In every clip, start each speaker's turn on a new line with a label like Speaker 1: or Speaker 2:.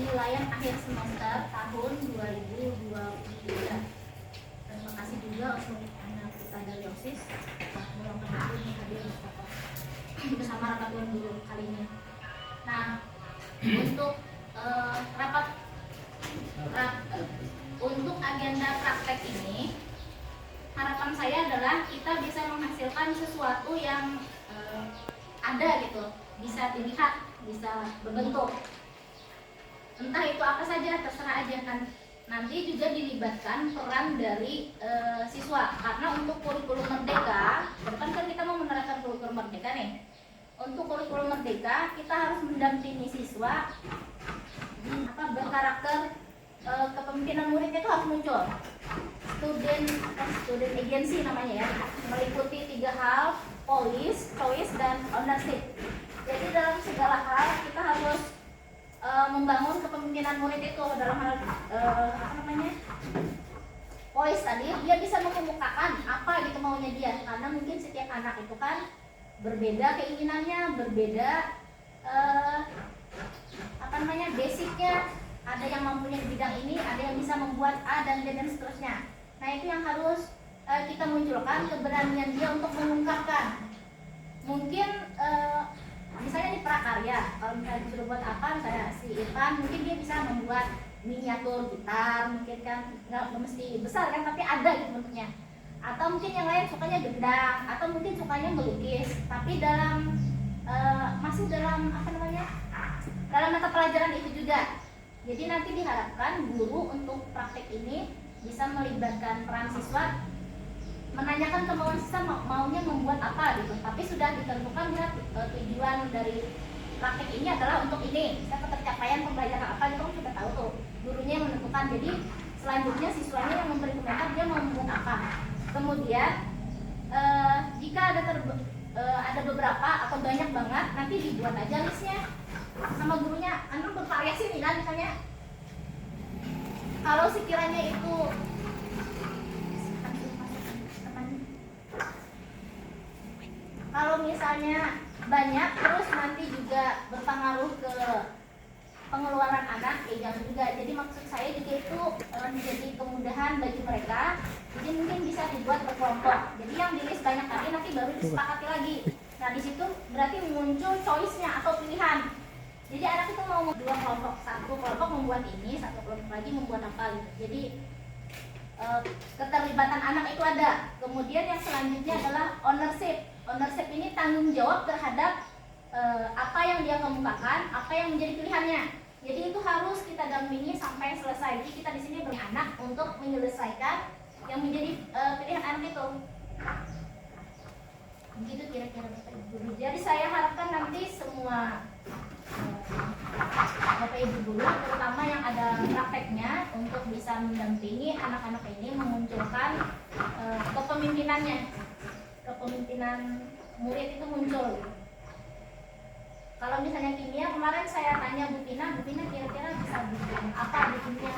Speaker 1: penilaian akhir semester tahun 2023. Terima kasih juga untuk anak kita dari OSIS yang meluangkan hadir bersama rapat tuan guru kali ini. Nah, untuk untuk agenda praktek ini, harapan saya adalah kita bisa menghasilkan sesuatu yang ada gitu, bisa dilihat, bisa berbentuk. Entah itu apa saja, terserah aja kan. Nanti juga dilibatkan peran dari siswa, karena untuk kurikulum merdeka, depan kan kita mau menerapkan kurikulum merdeka nih. Untuk kurikulum merdeka kita harus mendampingi siswa berkarakter kepemimpinan murid itu harus muncul. Student agency namanya ya, meliputi 3 hal: polis, choice, dan ownership. Jadi dalam segala hal kita harus membangun kepemimpinan murid itu dalam hal polis tadi, dia bisa mengemukakan apa gitu maunya dia, karena mungkin setiap anak itu kan berbeda keinginannya, berbeda basicnya. Ada yang mampunya di bidang ini, ada yang bisa membuat A dan B dan seterusnya. Nah, itu yang harus kita munculkan keberanian dia untuk mengungkapkan. Mungkin misalnya di prakarya, kalau misalnya disuruh buat apa, misalnya si Irfan mungkin dia bisa membuat miniatur gitar, mungkin kan nggak mesti besar kan, tapi ada gitu bentuknya. Atau mungkin yang lain sukanya gendang, atau mungkin sukanya melukis, tapi dalam masih dalam dalam mata pelajaran itu juga. Jadi nanti diharapkan guru untuk praktek ini bisa melibatkan peran siswa, menanyakan kemauan siswa maunya membuat apa gitu, tapi sudah ditentukan ya tujuan dari praktek ini adalah untuk ini, kita tercapaian pembelajaran apa gitu sudah tahu tuh, gurunya yang menentukan. Jadi selanjutnya siswanya yang memberi komentar dia mau membuat apa. Kemudian jika ada beberapa atau banyak banget, nanti dibuat aja listnya sama gurunya. Anu bervariasi nih kan, misalnya kalau sekiranya itu kalau misalnya banyak terus nanti juga berpengaruh ke pengeluaran anak, ya jangan juga. Jadi maksud saya juga itu menjadi kemudahan bagi mereka. Jadi mungkin bisa dibuat berkelompok. Jadi yang di list banyak kali nanti baru disepakati lagi. Nah, di situ berarti muncul choice-nya atau pilihan. Jadi anak itu mau 2 kelompok, satu kelompok membuat ini, satu kelompok lagi membuat apa gitu. Jadi keterlibatan anak itu ada. Kemudian yang selanjutnya adalah ownership. Ownership ini tanggung jawab terhadap apa yang dia kemukakan, apa yang menjadi pilihannya. Jadi itu harus kita dampingi sampai selesai. Jadi kita di sini beranak untuk menyelesaikan yang menjadi pilihan anak itu. Begitu kira-kira Bapak Ibu Guru. Jadi saya harapkan nanti semua Bapak Ibu Guru, terutama yang ada prakteknya, untuk bisa mendampingi anak-anak ini memunculkan kepemimpinannya. Kepemimpinan murid itu muncul. Kalau misalnya kimia, kemarin saya tanya Bu Pina kira-kira bisa bikin apa di kimia?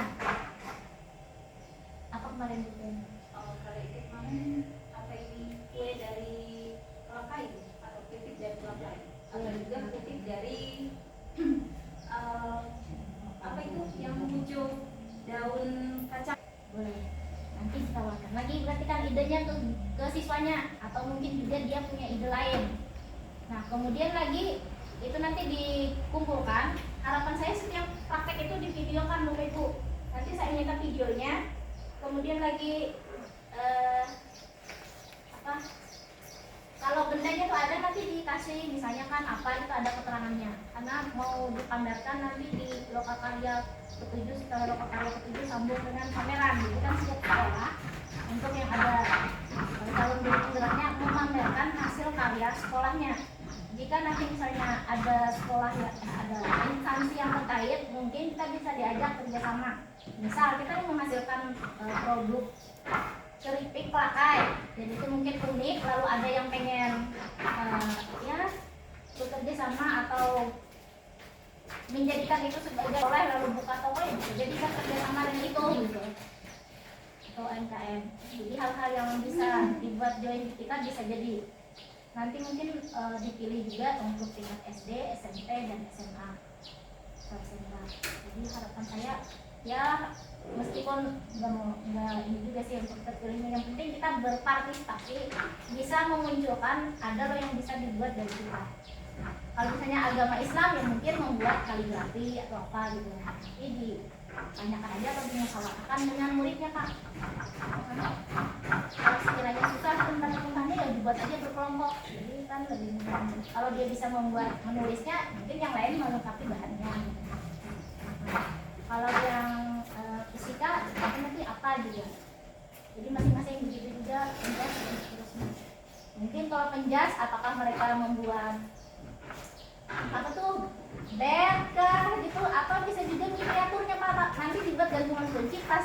Speaker 1: Apa kemarin Bu Pina?
Speaker 2: Kalau itu kemarin apa ini kue dari kelapa itu atau pipit dari kelapa atau juga pipit dari apa itu yang muncul daun kacang.
Speaker 1: Boleh. Nanti ditawarkan lagi, berarti kan idenya ke siswanya, atau mungkin juga dia punya ide lain. Nah, kemudian lagi itu nanti dikumpulkan. Harapan saya setiap praktek itu divideokan Bapak Ibu. Nanti saya minta videonya. Kemudian lagi kalau bendanya itu ada, nanti dikasih misalnya kan apa itu ada keterangannya, karena mau dipamerkan nanti di Lokakarya ke-7, setelah Lokakarya ke-7 sambung dengan pameran. Jadi kan setiap sekolah untuk yang ada calon guru penggeraknya memamerkan hasil karya sekolahnya. Jika nanti misalnya ada sekolah yang ada instansi yang terkait, mungkin kita bisa diajak kerjasama. Misal kita menghasilkan produk keripik pelakai, jadi itu mungkin unik, lalu ada yang pengen bekerja sama atau menjadikan itu sebagai oleh lalu buka toko, ya jadi kita kerjasama dengan itu gitu, atau UMKM. Jadi hal-hal yang bisa dibuat join kita bisa jadi nanti mungkin dipilih juga untuk tingkat SD, SMP, dan SMA. tersebar. Jadi harapan saya ya meskipun nggak ini juga sih untuk terpilihnya, yang penting kita berpartisipasi, bisa memunculkan ada loh yang bisa dibuat dari kita. Kalau misalnya agama Islam yang mungkin membuat kaligrafi atau apa gitu, jadi ditanyakan aja atau dimusawarahkan dengan muridnya Kak. Kalau sekiranya susah tentang-tentangnya ya dibuat aja berkelompok, jadi kan lebih mudah. Kalau dia bisa membuat menulisnya, mungkin yang lain melengkapi bahannya. Kalau yang fisika nanti apa juga, jadi masing-masing begitu juga penjas dan seterusnya. Mungkin kalau penjas apakah mereka membuat apa tuh bed kah gitu, atau bisa juga miniaturnya Pak, nanti dibuat gantungan kunci pas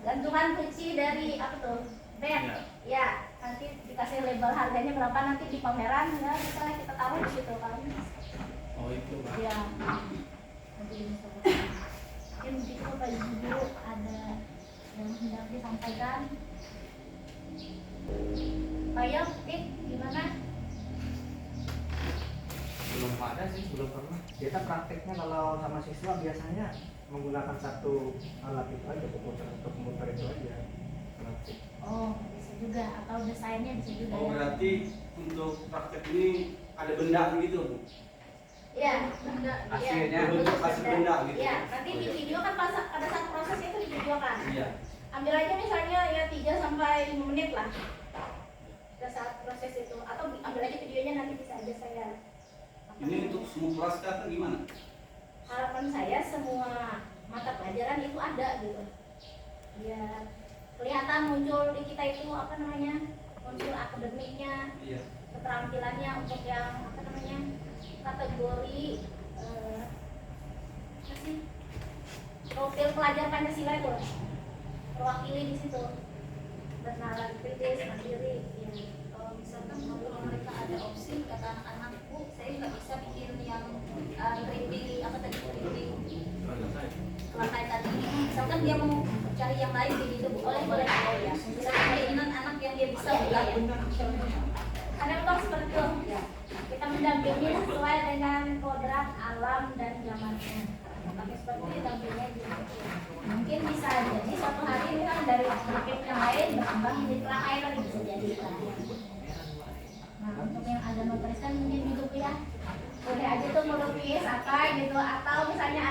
Speaker 1: gantungan kunci dari apa tuh bed ya, nanti dikasih label harganya berapa, nanti di pameran ya misalnya kita taruh di situ kan.
Speaker 3: Oh itu Pak.
Speaker 1: Ya nanti bisa mungkin begitu Pak Ibu, ada yang hendak disampaikan. Pak Yop, gimana?
Speaker 3: Belum ada sih, belum pernah.
Speaker 4: Kita prakteknya kalau sama siswa biasanya menggunakan satu alat itu aja, komputer itu aja. Praktek.
Speaker 1: Oh bisa juga, atau desainnya bisa juga.
Speaker 5: Oh
Speaker 1: Ya.
Speaker 5: berarti untuk praktek ini ada benda gitu Bu?
Speaker 1: Iya, benda.
Speaker 4: Hasilnya.
Speaker 5: Bentuk hasil benda gitu.
Speaker 1: Iya, nanti di video kan pada saat proses itu di video kan.
Speaker 5: Iya.
Speaker 1: Ambil aja misalnya ya 3 sampai 5 menit lah. Pada saat proses itu, atau ambil aja videonya, nanti bisa aja saya.
Speaker 5: Ini untuk semua kelas atau gimana?
Speaker 1: Harapan saya semua mata pelajaran itu ada gitu. Ya kelihatan muncul di kita itu apa namanya? Muncul akademiknya,
Speaker 5: Iya.
Speaker 1: keterampilannya untuk yang apa namanya? Kategori apa sih? Profil pelajar Pancasila itu terwakili di situ. Bernalar kritis, mandiri, ya.
Speaker 2: Kalau misalkan kalau mereka ada opsi kata anak-anak, Bu, saya nggak bisa bikin yang 3D apa tadi 3D lantai tadi. Misalkan dia mau cari yang lain kayak gitu, Bu, boleh oh ya. Misalkan keinginan anak yang dia bisa buat.
Speaker 1: Karena memang seperti itu, kita mendampingi sesuai dengan kodrat alam dan zamannya. Tapi seperti itu dampingnya gitu. Mungkin bisa jadi suatu hari ini kan dari rakit yang lain berkembang menjadi lakai lagi bisa jadi. Nah untuk yang agama Kristen mungkin gitu ya, boleh aja tuh melukis apa gitu, atau misalnya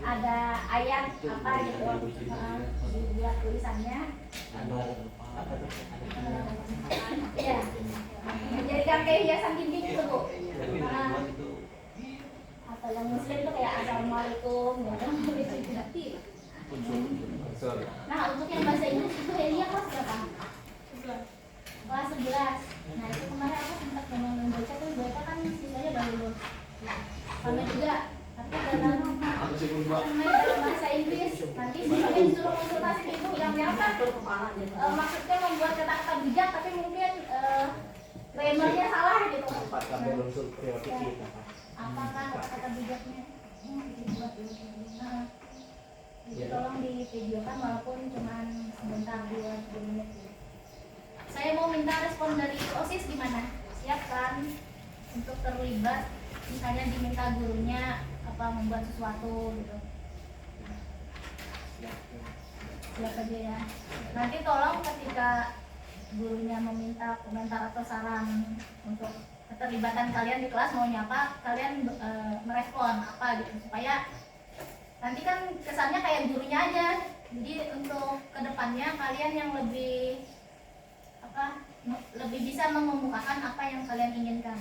Speaker 1: ada ayat apa gitu, dibuat tulisannya. Ya, menjadikan kayak hiasan dinding gitu Bu. Atau yang Muslim itu kayak assalamualaikum, gitu. Nah untuk yang bahasa Inggris itu Helia kelas berapa? Kelas 11. Nah itu kemarin aku sempat membaca tuh, baca kan siswanya baru lulus. Sama juga, tapi dalam bahasa Inggris nanti siswanya disuruh konsultasi ke ibu yang biasa. Maksudnya membuat kata-kata bijak tapi mungkin grammarnya salah gitu.
Speaker 4: Tempat kami unsur teori kita.
Speaker 1: Apakah kata-kata bijaknya dibuat dulu? Jadi tolong divideokan walaupun cuma sebentar 2 menit. Saya mau minta respon dari OSIS gimana? Siap kan untuk terlibat? Misalnya diminta gurunya apa membuat sesuatu gitu. Siap aja ya. Nanti tolong ketika gurunya meminta komentar atau saran untuk keterlibatan kalian di kelas maunya apa, kalian merespon apa gitu supaya nanti kan kesannya kayak gurunya aja. Jadi untuk kedepannya kalian yang lebih lebih bisa mengemukakan apa yang kalian inginkan.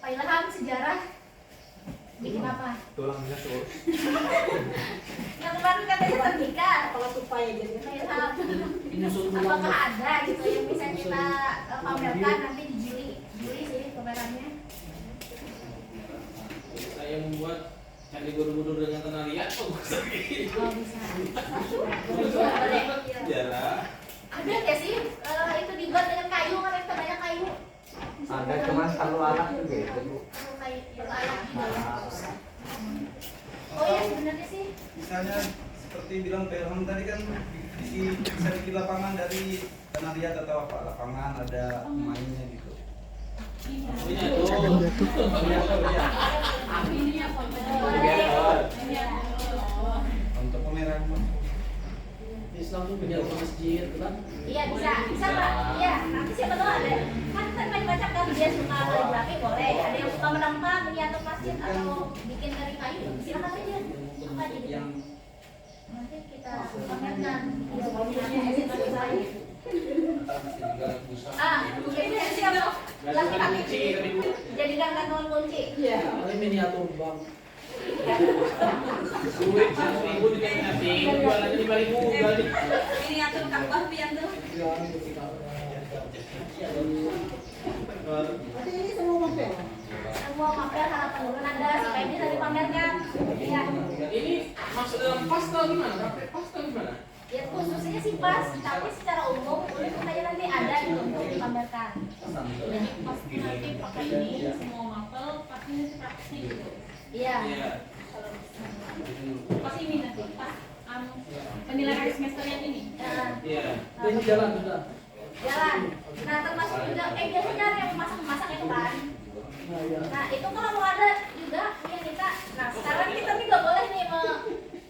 Speaker 1: Pak Ilham, sejarah bikin apa?
Speaker 4: Tulangnya tuh.
Speaker 1: Yang kemarin katanya tertika.
Speaker 2: Kalau supaya jadi
Speaker 1: Pak Ilham, apakah ada gitu yang bisa kita pamerkan nanti di Juli sih pamerannya?
Speaker 3: Saya membuat candi borobudur dengan tanah liat. Oh bisa.
Speaker 1: Oh bisa.
Speaker 5: Iyalah.
Speaker 1: Ada nggak sih itu dibuat dengan kayu, kan kita banyak kayu.
Speaker 4: Ada cuma selalu alat juga itu Bu.
Speaker 1: Kayu alat juga. Oh iya sebenarnya sih.
Speaker 5: Misalnya seperti bilang Pak Ilham tadi kan bisa bikin lapangan dari tanah liat atau apa, lapangan ada mainnya gitu.
Speaker 3: Punya tuh.
Speaker 5: Untuk pemeran
Speaker 3: Islam tuh punya rumah masjid kan?
Speaker 1: Iya bisa Pak. Iya, nanti siapa tahu ada. Kan tadi baca kan dia suka kaligrafi boleh. Ada yang suka menempah, meniatur masjid atau bikin dari kayu, silakan aja. Apa aja gitu.
Speaker 5: yang
Speaker 1: Nanti kita pamerkan. Ini siapa? Laki-laki. Jadikan kantongan kunci.
Speaker 3: Ini miniatur bang. Duit 100.000 dikasih, jualannya 5.000 kali.
Speaker 2: Miniatur Ka'bah pian tuh.
Speaker 1: Semua mapel harapan dulu Anda supaya bisa dipamerkan. Iya.
Speaker 3: Ini masuk dalam pasta gimana? Pakai pasta gimana?
Speaker 1: Ya khususnya sih pas, tapi secara umum boleh makanya nanti ada gitu untuk dipamerkan.
Speaker 6: Jadi pasti nanti pakai ini semua mapel pasti nanti praktisnya gitu.
Speaker 1: Iya.
Speaker 3: Iya.
Speaker 6: Pas ini nanti pas penilaian semester yang ini.
Speaker 3: Iya.
Speaker 1: Ini
Speaker 3: jalan sudah.
Speaker 1: Jalan. Nah termasuk juga biasanya ada yang masak itu kan. Nah itu kalau mau ada juga yang kita. Nah sekarang kita juga boleh nih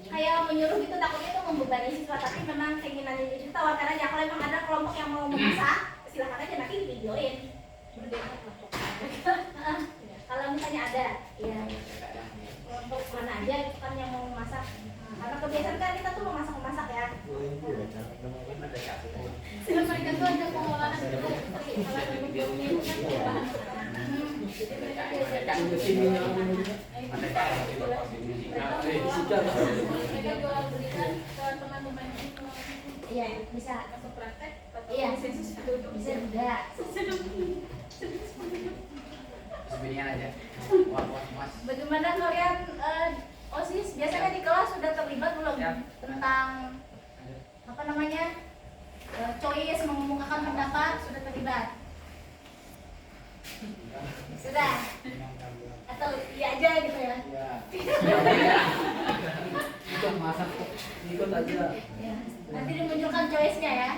Speaker 1: kayak menyuruh gitu, takutnya itu membebani siswa, tapi memang keinginannya itu tawarkan aja. Kalau memang ada kelompok yang mau memasak, silakan aja nanti videoin. Berbeda kelompok. Kalau misalnya ada, ya kelompok mana aja itu kan yang mau memasak. Karena kebiasaan kan kita tuh memasak ya.
Speaker 6: Sehingga mereka tuh ada pengolahan gitu. Kalau ada bentuknya itu kan bahan makanan. Jadi mereka mereka jual belikan ke teman-teman itu.
Speaker 1: Iya, bisa.
Speaker 6: Masuk praktek atau
Speaker 1: Iya,
Speaker 6: sensus
Speaker 1: bisa juga.
Speaker 3: Sebinian aja. Mas.
Speaker 1: Bagaimana kalian OSIS biasanya di kelas sudah terlibat belum
Speaker 3: Ya.
Speaker 1: tentang apa namanya choice mengumumkan pendapat, sudah terlibat? Sudah? Atau iya aja gitu ya?
Speaker 3: Ikut masak kok. Ikut aja.
Speaker 1: Ya. Nanti dimunculkan choice-nya ya,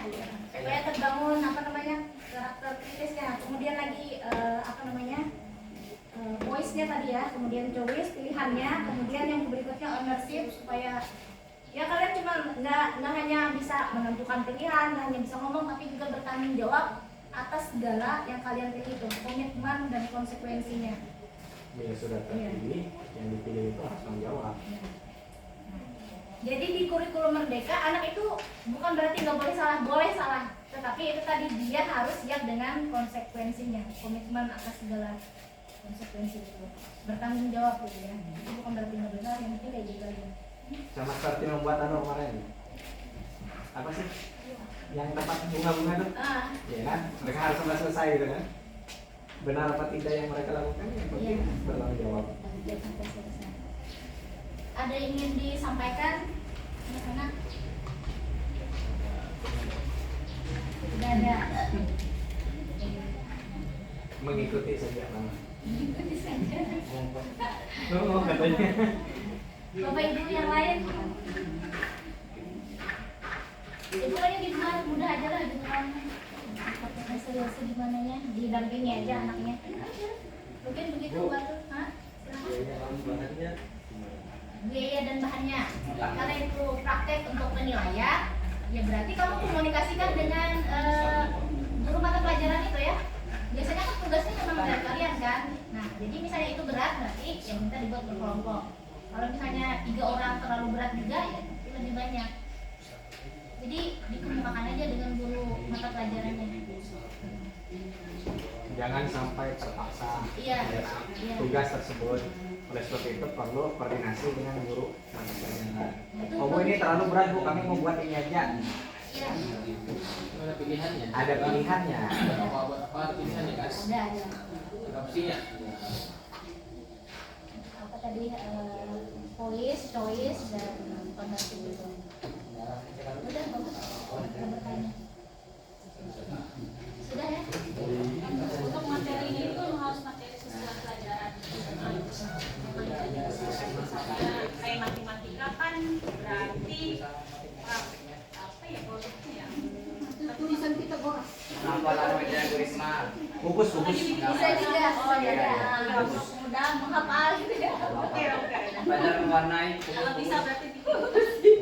Speaker 1: supaya terbangun apa namanya karakter kritisnya. Kemudian lagi apa namanya voice-nya tadi ya, kemudian choice pilihannya, kemudian yang berikutnya ownership, supaya ya kalian cuma nggak hanya bisa menentukan pilihan, nggak hanya bisa ngomong, tapi juga bertanggung jawab atas segala yang kalian pilih itu, komitmen dan konsekuensinya.
Speaker 4: Bila sudah terpilih, yang dipilih itu harus tanggung jawab.
Speaker 1: Jadi di kurikulum Merdeka anak itu bukan berarti nggak boleh salah, tetapi itu tadi dia harus siap dengan konsekuensinya, komitmen atas segala konsekuensi itu, bertanggung jawab gitu ya. Itu bukan berarti nggak benar, yang penting kayak gitu aja.
Speaker 4: Sama seperti membuat kemarin. Apa sih? Yang tempat bunga-bunga itu? Ya kan? Mereka harus sampai selesai gitu kan? Benar apa tidak yang mereka lakukan, yang penting bertanggung jawab.
Speaker 1: Sampai selesai. Ada yang ingin disampaikan? Di sana? Tidak ada.
Speaker 4: Mengikuti saja nama.
Speaker 1: Ikuti saja.
Speaker 4: Oh, katanya.
Speaker 1: Bapak ibu yang lain, ya pokoknya gitu kan, mudah aja lah gitu kan. Hasil gimana nya, didampingi aja anaknya. Mungkin begitu Mbak tuh, hah? Biaya dan bahannya. Karena itu praktek untuk penilaian, ya berarti kamu komunikasikan dengan guru mata pelajaran itu ya. Biasanya kan tugasnya memang dari kalian kan. Nah, jadi misalnya itu berat, berarti ya minta dibuat berkelompok. Kalau misalnya 3 orang terlalu berat juga, ya itu lebih banyak. Jadi dikemukakan aja dengan guru mata pelajarannya.
Speaker 4: Jangan sampai terpaksa
Speaker 1: Iya. Iya.
Speaker 4: tugas tersebut. Oleh sebab itu perlu koordinasi dengan guru mata pelajaran. Oh Bu, ini terlalu berat Bu, kami mau buat ini aja.
Speaker 1: Iya.
Speaker 3: Ada pilihannya.
Speaker 4: Ada pilihannya.
Speaker 3: Apa ada pilihannya guys?
Speaker 1: Ada.
Speaker 3: Ada opsinya.
Speaker 1: Apa tadi choice dan ownership itu. Udah bagus. Kita bertanya. Sudah ya?
Speaker 6: Untuk materi ini itu harus materi sosial pelajaran. Kayak matematika kan berarti apa ya produknya ya?
Speaker 2: Tulisan kita boras.
Speaker 3: Apa namanya Bu Risma?
Speaker 4: Kukus.
Speaker 1: Bisa juga. Oh ya.
Speaker 2: Mudah menghafal gitu ya.
Speaker 3: Belajar mewarnai.
Speaker 2: Kalau bisa berarti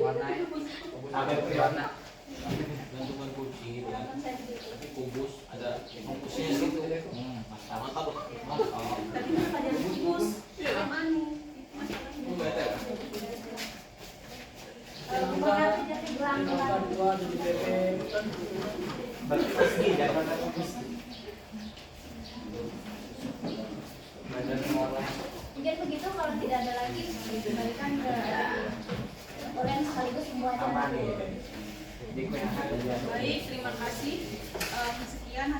Speaker 3: Warnai.
Speaker 4: Apa itu ya?
Speaker 3: Warna. Gantungan kunci gitu kan. Tapi kubus ada kubusnya gitu. Mantap.
Speaker 2: tadi kan pada bungkus. Anu.
Speaker 3: Bete kan?
Speaker 1: Berarti jadi gelang.
Speaker 4: Berarti meski jangan meski. Belajar mewarnai.
Speaker 1: Mungkin begitu kalau tidak ada lagi dikembalikan ke orang sekaligus membuat
Speaker 4: Aman nih. Jadi kau yang ada di
Speaker 6: Baik, terima kasih. Sekian